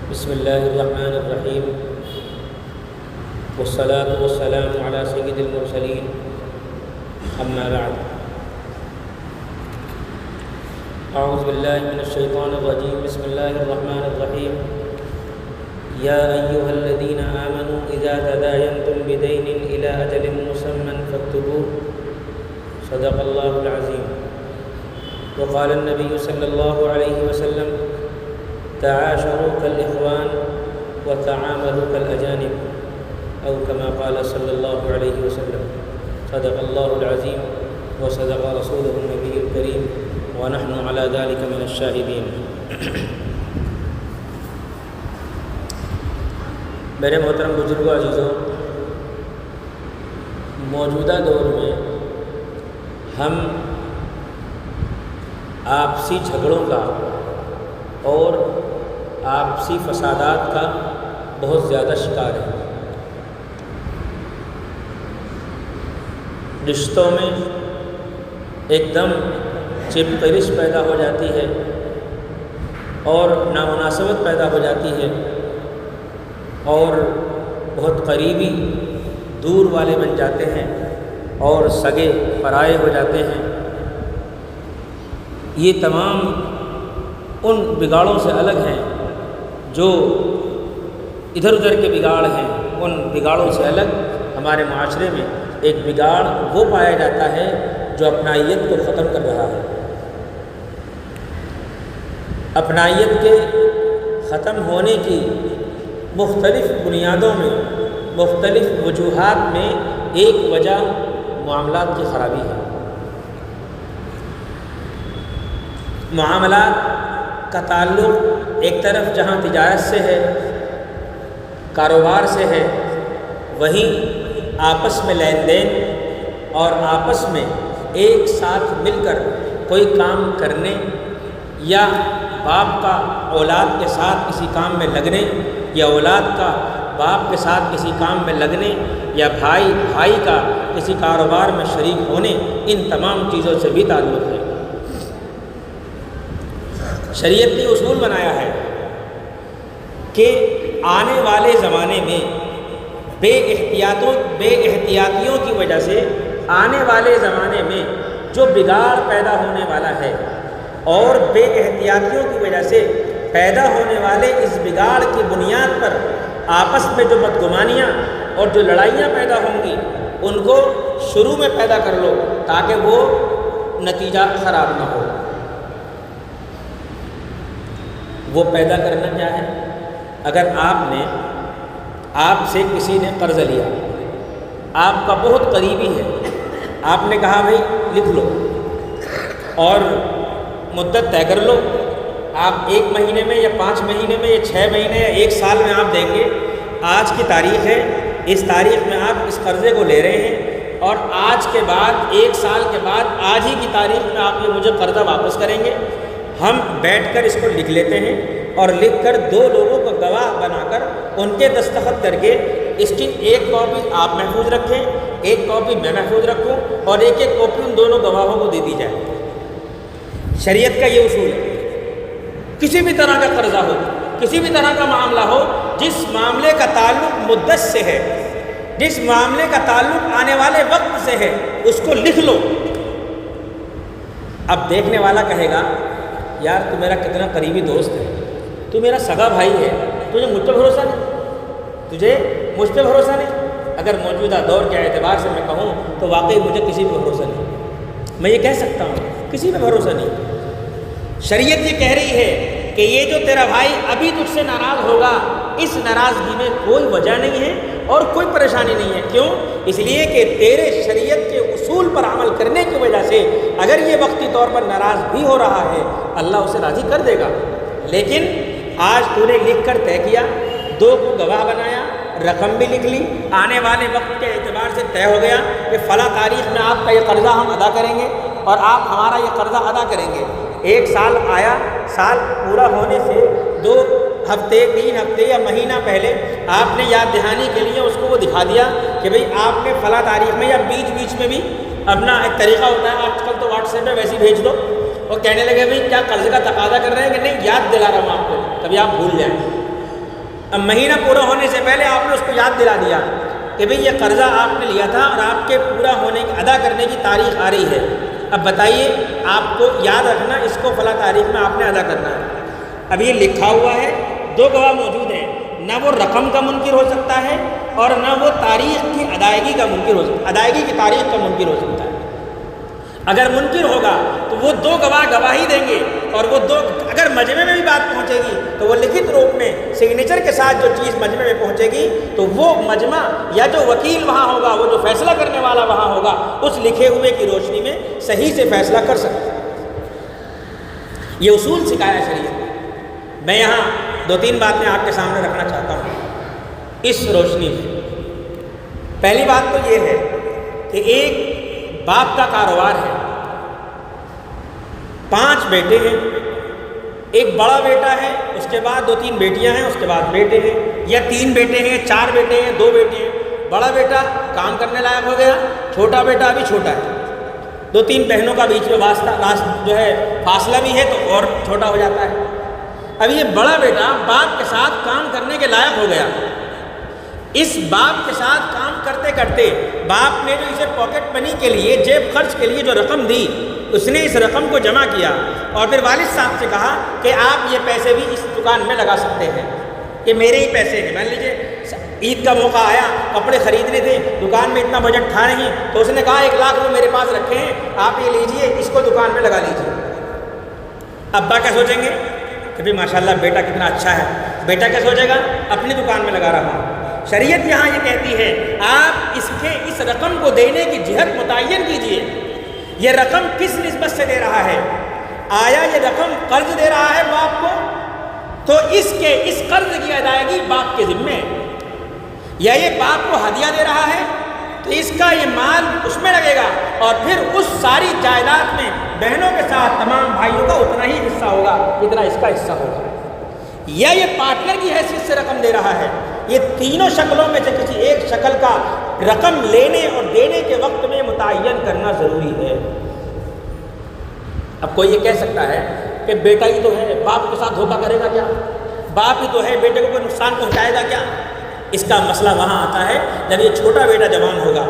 بسم الله الرحمن الرحيم والصلاة والسلام على سيد المرسلين أما بعد أعوذ بالله من الشيطان الرجيم بسم الله الرحمن الرحيم يا أيها الذين آمنوا إذا تداينتم بدين إلى أجل مسمى فاكتبوه صدق الله العظيم. وقال النبي صلى الله عليه وسلم تعاشروا كالإخوان وتعاملوا كالأجانب أو كما قال صلى الله عليه وسلم. صدق الله العظيم وصدق رسوله النبي الكريم ونحن على ذلك من الشاهدين. میرے محترم بزرگوں عزیزوں، موجودہ دور میں ہم آپسی جھگڑوں کا اور آپسی فسادات کا بہت زیادہ شکار ہیں. رشتوں میں ایک دم چپقرش پیدا ہو جاتی ہے اور نامناسبت پیدا ہو جاتی ہے اور بہت قریبی دور والے بن جاتے ہیں اور سگے پرائے ہو جاتے ہیں. یہ تمام ان بگاڑوں سے الگ ہیں جو ادھر ادھر کے بگاڑ ہیں. ان بگاڑوں سے الگ ہمارے معاشرے میں ایک بگاڑ وہ پایا جاتا ہے جو اپنائیت کو ختم کر رہا ہے. اپنائیت کے ختم ہونے کی مختلف بنیادوں میں، مختلف وجوہات میں ایک وجہ معاملات کی خرابی ہے. معاملات کا تعلق ایک طرف جہاں تجارت سے ہے، کاروبار سے ہے، وہیں آپس میں لین دین اور آپس میں ایک ساتھ مل کر کوئی کام کرنے یا باپ کا اولاد کے ساتھ کسی کام میں لگنے یا اولاد کا باپ کے ساتھ کسی کام میں لگنے یا بھائی کا کسی کاروبار میں شریک ہونے، ان تمام چیزوں سے بھی تعلق ہے. شریعت نے اصول بنایا ہے کہ آنے والے زمانے میں بے احتیاطیوں کی وجہ سے آنے والے زمانے میں جو بگاڑ پیدا ہونے والا ہے اور بے احتیاطیوں کی وجہ سے پیدا ہونے والے اس بگاڑ کی بنیاد پر آپس میں جو بدگمانیاں اور جو لڑائیاں پیدا ہوں گی ان کو شروع میں پیدا کر لو تاکہ وہ نتیجہ خراب نہ ہو. وہ پیدا کرنا کیا ہے؟ اگر آپ سے کسی نے قرض لیا، آپ کا بہت قریبی ہے، آپ نے کہا بھائی لکھ لو اور مدت طے کر لو، آپ 1 مہینے میں یا 5 مہینے میں یا 6 مہینے یا 1 سال میں آپ دیں گے. آج کی تاریخ ہے، اس تاریخ میں آپ اس قرضے کو لے رہے ہیں اور آج کے بعد 1 سال کے بعد آج ہی کی تاریخ میں آپ یہ مجھے قرضہ واپس کریں گے. ہم بیٹھ کر اس کو لکھ لیتے ہیں اور لکھ کر 2 لوگوں کو گواہ بنا کر ان کے دستخط کر کے اس کی 1 کاپی آپ محفوظ رکھیں، 1 کاپی میں محفوظ رکھوں اور 1 کاپی ان دونوں گواہوں کو دے دی جائے. شریعت کا یہ اصول ہے. کسی بھی طرح کا قرضہ ہو، کسی بھی طرح کا معاملہ ہو، جس معاملے کا تعلق مدت سے ہے، جس معاملے کا تعلق آنے والے وقت سے ہے، اس کو لکھ لو. اب دیکھنے والا کہے گا یار تو میرا کتنا قریبی دوست ہے، تو میرا سگا بھائی ہے، تجھے مجھ پہ بھروسہ نہیں، تجھے مجھ پہ بھروسہ نہیں. اگر موجودہ دور کے اعتبار سے میں کہوں تو واقعی مجھے کسی پہ بھروسہ نہیں. میں یہ کہہ سکتا ہوں کسی پہ بھروسہ نہیں. شریعت یہ کہہ رہی ہے کہ یہ جو تیرا بھائی ابھی تجھ سے ناراض ہوگا، اس ناراضگی میں کوئی وجہ نہیں ہے اور کوئی پریشانی نہیں ہے. کیوں؟ اس لیے کہ تیرے شریعت کے اصول پر عمل کرنے کی وجہ سے اگر یہ وقتی طور پر ناراض بھی ہو رہا ہے اللہ اسے راضی کر دے گا. لیکن آج تو نے لکھ کر طے کیا، 2 کو گواہ بنایا، رقم بھی لکھ لی، آنے والے وقت کے اعتبار سے طے ہو گیا کہ فلاں تاریخ میں آپ کا یہ قرضہ ہم ادا کریں گے اور آپ ہمارا یہ قرضہ ادا کریں گے. 1 سال آیا، سال پورا ہونے سے 2 ہفتے 3 ہفتے یا مہینہ پہلے آپ نے یاد دہانی کے لیے اس کو وہ دکھا دیا کہ بھئی آپ نے فلاں تاریخ میں یا بیچ میں بھی اپنا ایک طریقہ ہوتا ہے آج کل تو واٹس ایپ پہ ویسے ہی بھیج دو. وہ کہنے لگے بھائی کیا قرض کا تقاضا کر رہے ہیں کہ نہیں، یاد دلا رہا ہوں آپ کو، کبھی آپ بھول جائیں. اب مہینہ پورا ہونے سے پہلے آپ نے اس کو یاد دلا دیا کہ بھئی یہ قرضہ آپ نے لیا تھا اور آپ کے پورا ہونے کی ادا کرنے کی تاریخ آ رہی ہے، اب بتائیے آپ کو یاد رکھنا اس کو فلاں تاریخ میں آپ نے ادا کرنا ہے۔ اب یہ لکھا ہوا ہے، دو گواہ موجود ہیں، نہ وہ رقم کا منکر ہو سکتا ہے اور نہ وہ تاریخ کی ادائیگی کا منکر ہو سکتا ہے، ادائیگی کی تاریخ کا منکر ہو سکتا ہے۔ اگر منکر ہوگا تو وہ دو گواہ گواہی دیں گے، اور وہ دو اگر مجمع میں بھی بات پہنچے گی تو وہ لکھت روپ میں سگنیچر کے ساتھ جو چیز مجمع میں پہنچے گی تو وہ مجمع یا جو وکیل وہاں ہوگا، وہ جو فیصلہ کرنے والا وہاں ہوگا، اس لکھے ہوئے کی روشنی میں صحیح سے فیصلہ کر سکتا ہے۔ یہ اصول سکھایا شریعت نے۔ میں یہاں دو تین باتیں آپ کے سامنے رکھنا چاہتا ہوں اس روشنی میں۔ پہلی بات تو یہ ہے کہ ایک باپ کا کاروبار ہے، 5 بیٹے ہیں، ایک بڑا بیٹا ہے، اس کے بعد 2-3 بیٹیاں ہیں، اس کے بعد بیٹے ہیں، یا 3 بیٹے ہیں، 4 بیٹے ہیں، 2 بیٹے ہیں۔ بڑا بیٹا کام کرنے لائق ہو گیا، چھوٹا بیٹا ابھی چھوٹا ہے، 2-3 بہنوں کا بیچ میں جو ہے فاصلہ بھی ہے تو اور چھوٹا ہو جاتا ہے۔ اب یہ بڑا بیٹا باپ کے ساتھ کام کرنے کے لائق ہو گیا، اس باپ کے ساتھ کام کرتے کرتے باپ نے جو اسے پاکٹ منی کے لیے، جیب خرچ کے لیے جو رقم دی، اس نے اس رقم کو جمع کیا اور پھر والد صاحب سے کہا کہ آپ یہ پیسے بھی اس دکان میں لگا سکتے ہیں، یہ میرے ہی پیسے ہیں۔ مان لیجیے عید کا موقع آیا، کپڑے خریدنے تھے، دکان میں اتنا بجٹ تھا نہیں، تو اس نے کہا 1 لاکھ روپے میرے پاس رکھے ہیں، آپ یہ لیجئے، اس کو دکان میں لگا لیجئے۔ ابا کیا سوچیں گے کہ بھئی ماشاءاللہ بیٹا کتنا اچھا ہے، بیٹا کیا سوچے گا اپنی دکان میں لگا رہا ہوں۔ شریعت یہاں یہ کہتی ہے آپ اس رقم کو دینے کی جہت متعین کیجئے، یہ رقم کس نسبت سے دے رہا ہے؟ آیا یہ رقم قرض دے رہا ہے باپ کو تو اس قرض کی ادائیگی باپ کے ذمے ہے، یا یہ باپ کو ہدیہ دے رہا ہے تو اس کا یہ مال اس میں لگے گا اور پھر اس ساری جائیداد میں بہنوں کے ساتھ تمام بھائیوں کا اتنا ہی حصہ ہوگا جتنا اس کا حصہ ہوگا، یا یہ پارٹنر کی حیثیت سے رقم دے رہا ہے۔ یہ تینوں شکلوں میں سے کسی ایک شکل کا رقم لینے اور دینے کے وقت میں متعین کرنا ضروری ہے۔ اب کوئی یہ کہہ سکتا ہے کہ بیٹا ہی تو ہے، باپ کے ساتھ دھوکہ کرے گا کیا؟ باپ ہی تو ہے، بیٹے کو کوئی نقصان پہنچائے گا کیا؟ اس کا مسئلہ وہاں آتا ہے جب یہ چھوٹا بیٹا جوان ہوگا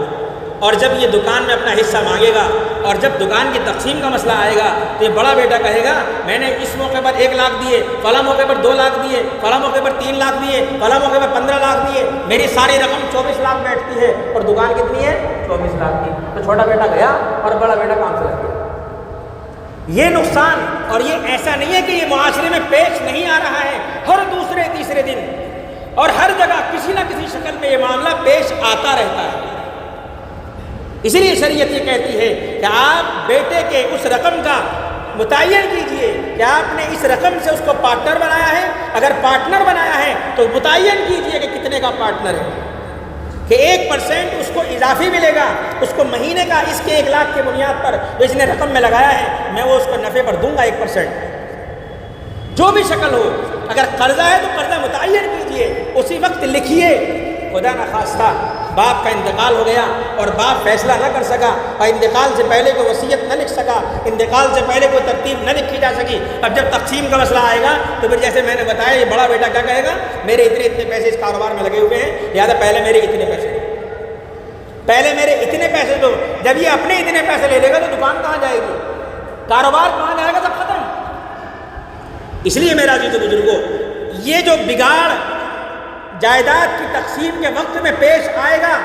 اور جب یہ دکان میں اپنا حصہ مانگے گا اور جب دکان کی تقسیم کا مسئلہ آئے گا تو یہ بڑا بیٹا کہے گا میں نے اس موقع پر 1 لاکھ دیے، فلاں موقع پر 2 لاکھ دیے، فلاں موقع پر 3 لاکھ دیے، فلاں موقع پر 15 لاکھ دیے، میری ساری رقم 24 لاکھ بیٹھتی ہے اور دکان کتنی ہے 24 لاکھ کی۔ تو چھوٹا بیٹا گیا اور بڑا بیٹا کام سے لگ گیا۔ یہ نقصان، اور یہ ایسا نہیں ہے کہ یہ معاشرے میں پیش نہیں آ رہا ہے، ہر دوسرے تیسرے دن اور ہر جگہ کسی نہ کسی شکل میں یہ معاملہ پیش آتا رہتا ہے۔ اسی لیے شریعت یہ کہتی ہے کہ آپ بیٹے کے اس رقم کا متعین کیجئے کہ آپ نے اس رقم سے اس کو پارٹنر بنایا ہے، اگر پارٹنر بنایا ہے تو متعین کیجئے کہ کتنے کا پارٹنر ہے، کہ 1% اس کو اضافی ملے گا، اس کو مہینے کا اس کے 1 لاکھ کے بنیاد پر جو اس نے رقم میں لگایا ہے میں وہ اس کو نفع پر دوں گا 1%، جو بھی شکل ہو۔ اگر قرضہ ہے تو قرضہ متعین کیجئے، اسی وقت لکھیے۔ خدا نخواستہ باپ کا انتقال ہو گیا اور باپ فیصلہ نہ کر سکا اور انتقال سے پہلے کوئی وصیت نہ لکھ سکا، انتقال سے پہلے کوئی ترتیب نہ لکھی جا سکی، اب جب تقسیم کا مسئلہ آئے گا تو پھر جیسے میں نے بتایا یہ بڑا بیٹا کیا کہے گا میرے اتنے پیسے اس کاروبار میں لگے ہوئے ہیں، لہٰذا پہلے میرے اتنے پیسے دو، پہلے میرے اتنے پیسے دو۔ جب یہ اپنے اتنے پیسے لے لے گا تو دکان کہاں جائے گی، کاروبار کہاں جائے گا، سب ختم۔ اس لیے میرا عزیز و بزرگوں، یہ جو بگاڑ جائیداد کی تقسیم کے وقت میں پیش آئے گا،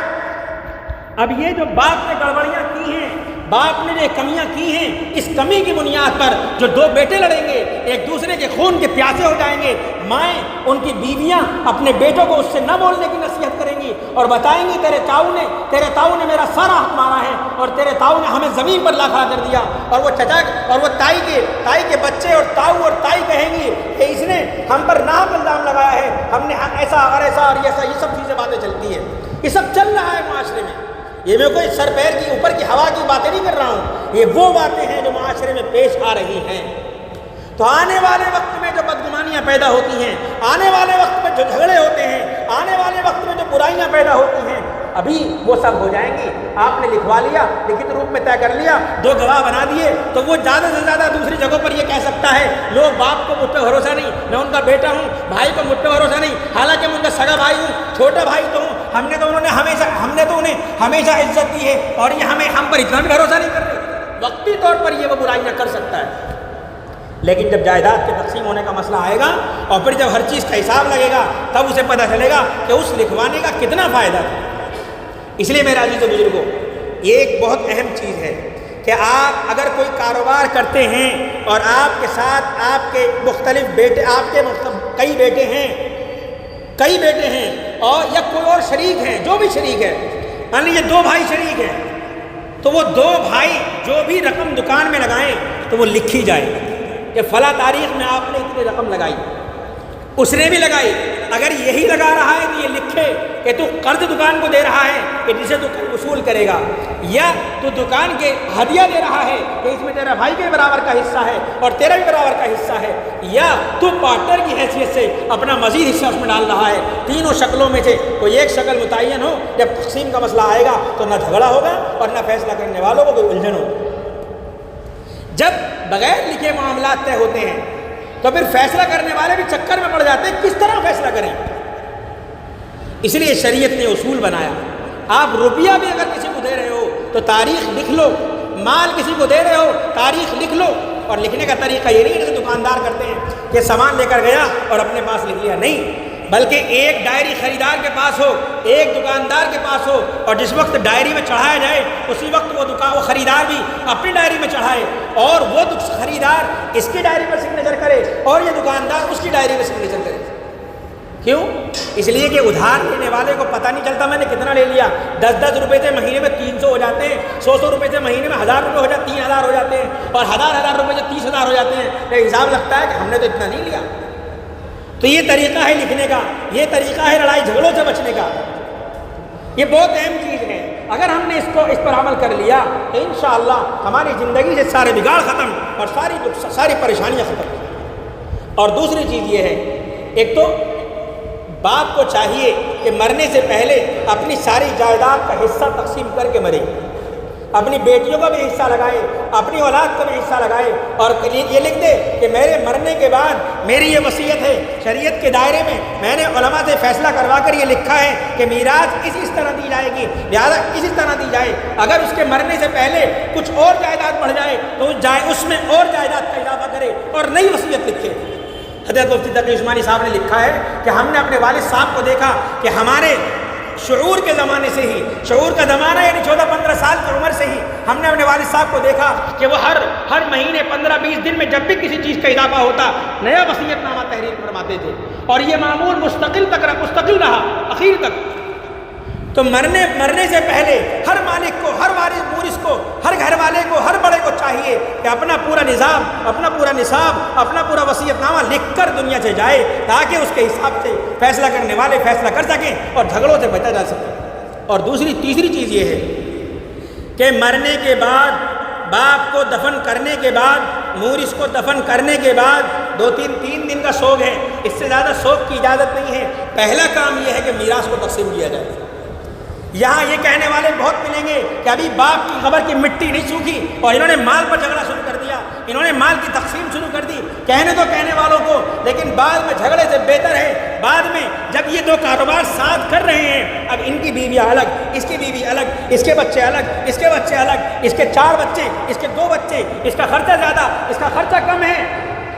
اب یہ جو باپ نے گڑبڑیاں کی ہیں، باپ نے جو کمیاں کی ہیں، اس کمی کی بنیاد پر جو 2 بیٹے لڑیں گے، ایک دوسرے کے خون کے پیاسے ہو جائیں گے، مائیں ان کی بیویاں اپنے بیٹوں کو اس سے نہ بولنے کی نصیحت کریں گی اور بتائیں گی تیرے تاؤ نے میرا سارا حق مارا ہے اور تیرے تاؤ نے ہمیں زمین پر لا کھڑا کر دیا، اور وہ چچا اور وہ تائی کے بچے اور تاؤ اور تائی کہیں گی کہ اس نے ہم پر ناحق الزام لگایا ہے، ہم نے ایسا اور ایسا اور ایسا، یہ سب چیزیں باتیں چلتی ہیں، یہ سب چل رہا ہے معاشرے میں۔ یہ میں کوئی سر پیر کی اوپر کی ہوا کی باتیں نہیں کر رہا ہوں، یہ وہ باتیں ہیں جو معاشرے میں پیش آ رہی ہیں۔ تو آنے والے وقت میں جو بدگمانیاں پیدا ہوتی ہیں، آنے والے وقت میں جو جھگڑے ہوتے ہیں، آنے والے وقت میں جو برائیاں پیدا ہوتی ہیں، ابھی وہ سب ہو جائیں گی۔ آپ نے لکھوا لیا، لکھت روپ میں طے کر لیا، 2 گواہ بنا دیے، تو وہ زیادہ سے زیادہ دوسری جگہوں پر یہ کہہ سکتا ہے لوگ باپ کو مجھ پہ بھروسہ نہیں، میں ان کا بیٹا ہوں، بھائی کو مجھ پہ بھروسہ نہیں، حالانکہ سگا بھائی ہوں، چھوٹا بھائی تو ہوں، ہم نے تو انہیں ہمیشہ عزت دی ہے، اور یہ ہم پر اتنا بھی بھروسہ نہیں کر رہے۔ وقتی طور پر یہ وہ برائیاں کر سکتا ہے، لیکن جب جائیداد کے تقسیم ہونے کا مسئلہ آئے گا اور پھر جب ہر چیز کا حساب لگے گا تب اسے پتہ چلے گا کہ اس لکھوانے کا کتنا فائدہ تھا۔ اس لیے میرے عزیز و بزرگوں، یہ ایک بہت اہم چیز ہے کہ آپ اگر کوئی کاروبار کرتے ہیں اور آپ کے ساتھ آپ کے مختلف بیٹے، کئی بیٹے ہیں اور یا کوئی اور شریک ہیں، جو بھی شریک ہے، مان لیجیے 2 بھائی شریک ہیں، تو وہ 2 بھائی جو بھی رقم دکان میں لگائیں تو وہ لکھی جائے کہ فلاں تاریخ میں آپ نے اتنی رقم لگائی، اس نے بھی لگائی۔ اگر یہی لگا رہا ہے تو یہ لکھے کہ تو قرض دکان کو دے رہا ہے کہ جسے تو وصول کرے گا، یا تو دکان کے ہدیہ دے رہا ہے کہ اس میں تیرا بھائی کے برابر کا حصہ ہے اور تیرا بھی برابر کا حصہ ہے، یا تو پارٹنر کی حیثیت سے اپنا مزید حصہ اس میں ڈال رہا ہے۔ تینوں شکلوں میں سے کوئی ایک شکل متعین ہو، جب تقسیم کا مسئلہ آئے گا تو نہ جھگڑا ہوگا اور نہ فیصلہ کرنے والوں کو کوئی الجھن ہوگی۔ جب بغیر لکھے معاملات طے ہوتے ہیں تو پھر فیصلہ کرنے والے بھی چکر میں پڑ جاتے ہیں، کس طرح فیصلہ کریں۔ اس لیے شریعت نے اصول بنایا، آپ روپیہ بھی اگر کسی کو دے رہے ہو تو تاریخ لکھ لو، مال کسی کو دے رہے ہو تاریخ لکھ لو۔ اور لکھنے کا طریقہ یہ نہیں جیسے دکاندار کرتے ہیں کہ سامان لے کر گیا اور اپنے پاس لکھ لیا، نہیں، بلکہ ایک ڈائری خریدار کے پاس ہو، ایک دکاندار کے پاس ہو، اور جس وقت ڈائری میں چڑھایا جائے اسی وقت وہ خریدار بھی اپنی ڈائری میں چڑھائے، اور وہ خریدار اس کی ڈائری پر سگنیچر کرے اور یہ دکاندار اس کی ڈائری پر سگنیچر کرے۔ کیوں؟ اس لیے کہ ادھار لینے والے کو پتہ نہیں چلتا میں نے کتنا لے لیا۔ 10 روپے سے مہینے میں 300 ہو جاتے ہیں، 100 روپے سے مہینے میں 1000 روپے ہو جاتے ہیں، 3000 ہو جاتے ہیں، اور 1000 روپے سے 30,000 ہو جاتے ہیں۔ تو حساب لگتا ہے کہ ہم نے تو اتنا نہیں لیا۔ تو یہ طریقہ ہے لکھنے کا، یہ طریقہ ہے لڑائی جھگڑوں سے بچنے کا۔ یہ بہت اہم چیز ہے، اگر ہم نے اس پر عمل کر لیا تو انشاءاللہ ہماری زندگی سے سارے بگاڑ ختم اور ساری پریشانیاں ختم۔ اور دوسری چیز یہ ہے، ایک تو باپ کو چاہیے کہ مرنے سے پہلے اپنی ساری جائیداد کا حصہ تقسیم کر کے مرے، اپنی بیٹیوں کا بھی حصہ لگائے، اپنی اولاد کا بھی حصہ لگائے، اور یہ لکھ دے کہ میرے مرنے کے بعد میری یہ وصیت ہے، شریعت کے دائرے میں نے علماء سے فیصلہ کروا کر یہ لکھا ہے کہ میراث اس طرح دی جائے گی، لہٰذا اسی طرح دی جائے۔ اگر اس کے مرنے سے پہلے کچھ اور جائیداد بڑھ جائے تو اس میں اور جائیداد کا اضافہ کرے اور نئی وصیت لکھے۔ حضرت مفتی تقی عثمانی صاحب نے لکھا ہے کہ ہم نے اپنے والد صاحب کو دیکھا کہ ہمارے شعور کے زمانے سے ہی، شعور کا زمانہ یعنی 14-15 سال کی عمر سے ہی ہم نے اپنے والد صاحب کو دیکھا کہ وہ ہر مہینے 15-20 دن میں جب بھی کسی چیز کا اضافہ ہوتا نیا وصیت نامہ تحریر فرماتے تھے، اور یہ معمول مستقل رہا اخیر تک۔ تو مرنے سے پہلے ہر مالک کو، ہر وارث کو، ہر گھر والے کو، ہر بڑے کو چاہیے کہ اپنا پورا نظام، اپنا پورا نصاب، اپنا پورا وصیت نامہ لکھ کر دنیا سے جائے، تاکہ اس کے حساب سے فیصلہ کرنے والے فیصلہ کر سکیں اور جھگڑوں سے بچا جا سکے۔ اور تیسری چیز یہ ہے کہ مرنے کے بعد، باپ کو دفن کرنے کے بعد، مورث کو دفن کرنے کے بعد 2-3 دن کا سوگ ہے، اس سے زیادہ سوگ کی اجازت نہیں ہے۔ پہلا کام یہ ہے کہ میراث کو تقسیم کیا جائے۔ یہاں یہ کہنے والے بہت ملیں گے کہ ابھی باپ کی قبر کی مٹی نہیں سوکھی اور انہوں نے مال پر جھگڑا شروع کر دیا، انہوں نے مال کی تقسیم شروع کر دی۔ کہنے والوں کو، لیکن بعد میں جھگڑے سے بہتر ہے، بعد میں جب یہ 2 کاروبار ساتھ کر رہے ہیں، اب ان کی بیویاں الگ، اس کی بیوی الگ، اس کے بچے الگ، اس کے بچے الگ، اس کے 4 بچے، اس کے 2 بچے، اس کا خرچہ زیادہ، اس کا خرچہ کم ہے،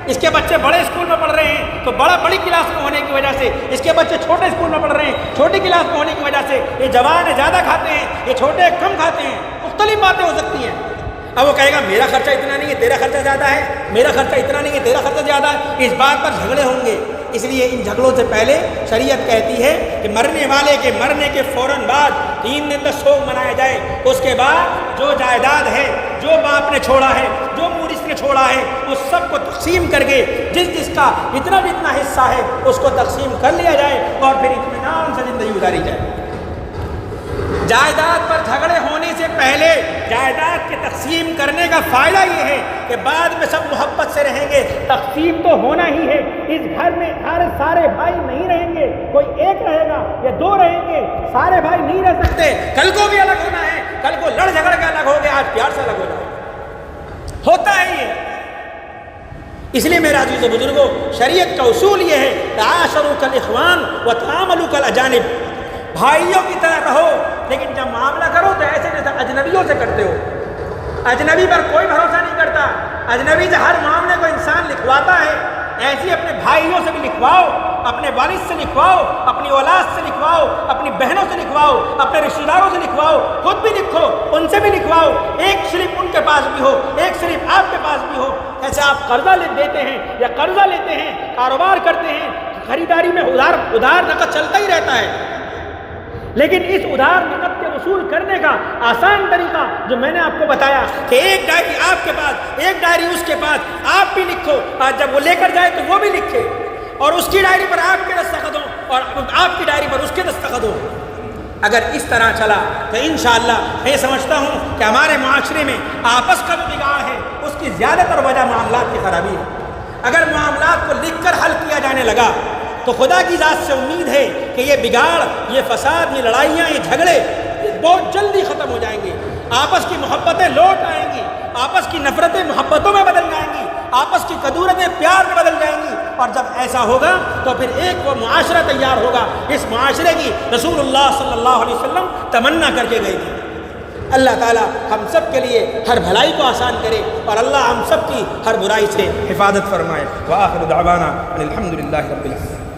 اس کے بچے بڑے اسکول میں پڑھ رہے ہیں تو بڑی کلاس میں ہونے کی وجہ سے، اس کے بچے چھوٹے اسکول میں پڑھ رہے ہیں چھوٹی کلاس میں ہونے کی وجہ سے، یہ جوان زیادہ کھاتے ہیں، یہ چھوٹے کم کھاتے ہیں، مختلف باتیں ہو سکتی ہیں۔ اب وہ کہے گا میرا خرچہ اتنا نہیں ہے، تیرا خرچہ زیادہ ہے، میرا خرچہ اتنا نہیں ہے، تیرا خرچہ زیادہ ہے، اس بات پر جھگڑے ہوں گے۔ اس لیے ان جھگڑوں سے پہلے شریعت کہتی ہے کہ مرنے والے کے مرنے کے فوراً بعد 3 دن کا سوگ منایا جائے، اس کے بعد جو جائیداد ہے، جو باپ نے چھوڑا ہے، جو مورث نے چھوڑا ہے، اس سب کو تقسیم کر کے جس کا جتنا حصہ ہے اس کو تقسیم کر لیا جائے اور پھر اطمینان سے زندگی گزاری جائے۔ جائیداد پر جھگڑے ہونے سے پہلے جائیداد کے تقسیم کرنے کا فائدہ یہ ہے کہ بعد میں سب محبت سے رہیں گے۔ تقسیم تو ہونا ہی ہے، اس گھر میں سارے بھائی نہیں رہیں گے، کوئی ایک رہے گا یا 2 رہیں گے، سارے بھائی نہیں رہ سکتے، کل کو بھی الگ ہونا ہے، کل کو لڑ جھگڑ کے الگ ہو گیا، آج پیار سے الگ ہو جائے، ہوتا ہے یہ۔ اس لیے میرے عزیز و بزرگوں، شریعت کا اصول یہ ہے تعاشروا کالاخوان وتعاملوا کالاجانب، بھائیوں کی طرح رہو، لیکن جب معاملہ کرو تو ایسے جیسے اجنبیوں سے کرتے ہو۔ اجنبی پر کوئی بھروسہ نہیں کرتا، اجنبی سے ہر معاملے کو انسان لکھواتا ہے، ایسے ہی اپنے بھائیوں سے بھی لکھواؤ، اپنے والد سے لکھواؤ، اپنی اولاد سے لکھواؤ، اپنی بہنوں سے لکھواؤ، اپنے رشتہ داروں سے لکھواؤ، خود بھی لکھو، ان سے بھی لکھواؤ، ایک سلپ ان کے پاس بھی ہو، ایک سلپ آپ کے پاس بھی ہو۔ ایسے آپ قرضہ دیتے ہیں یا قرضہ لیتے ہیں، کاروبار کرتے ہیں، خریداری میں ادھار نقد چلتا ہی رہتا ہے، لیکن اس ادھار نقد کے وصول کرنے کا آسان طریقہ جو میں نے آپ کو بتایا کہ ایک ڈائری آپ کے پاس، ایک ڈائری اس کے پاس، آپ بھی لکھو، اور جب وہ لے کر جائے تو وہ بھی لکھے، اور اس کی ڈائری پر آپ کے دستخط ہوں اور آپ کی ڈائری پر اس کے دستخط ہوں۔ اگر اس طرح چلا تو انشاءاللہ میں سمجھتا ہوں کہ ہمارے معاشرے میں آپس کا جو بگاڑ ہے اس کی زیادہ تر وجہ معاملات کی خرابی ہے۔ اگر معاملات کو لکھ کر حل کیا جانے لگا تو خدا کی ذات سے امید ہے کہ یہ بگاڑ، یہ فساد، یہ لڑائیاں، یہ جھگڑے بہت جلدی ختم ہو جائیں گے، آپس کی محبتیں لوٹ آئیں گی، آپس کی نفرتیں محبتوں میں بدل جائیں گی، آپس کی قدورتیں پیار میں بدل جائیں گی، اور جب ایسا ہوگا تو پھر ایک وہ معاشرہ تیار ہوگا، اس معاشرے کی رسول اللہ صلی اللہ علیہ وسلم تمنا کر کے گئے تھے۔ اللہ تعالیٰ ہم سب کے لیے ہر بھلائی کو آسان کرے، اور اللہ ہم سب کی ہر برائی سے حفاظت فرمائے۔ وآخر دعوانا ان الحمد للہ رب العالمین۔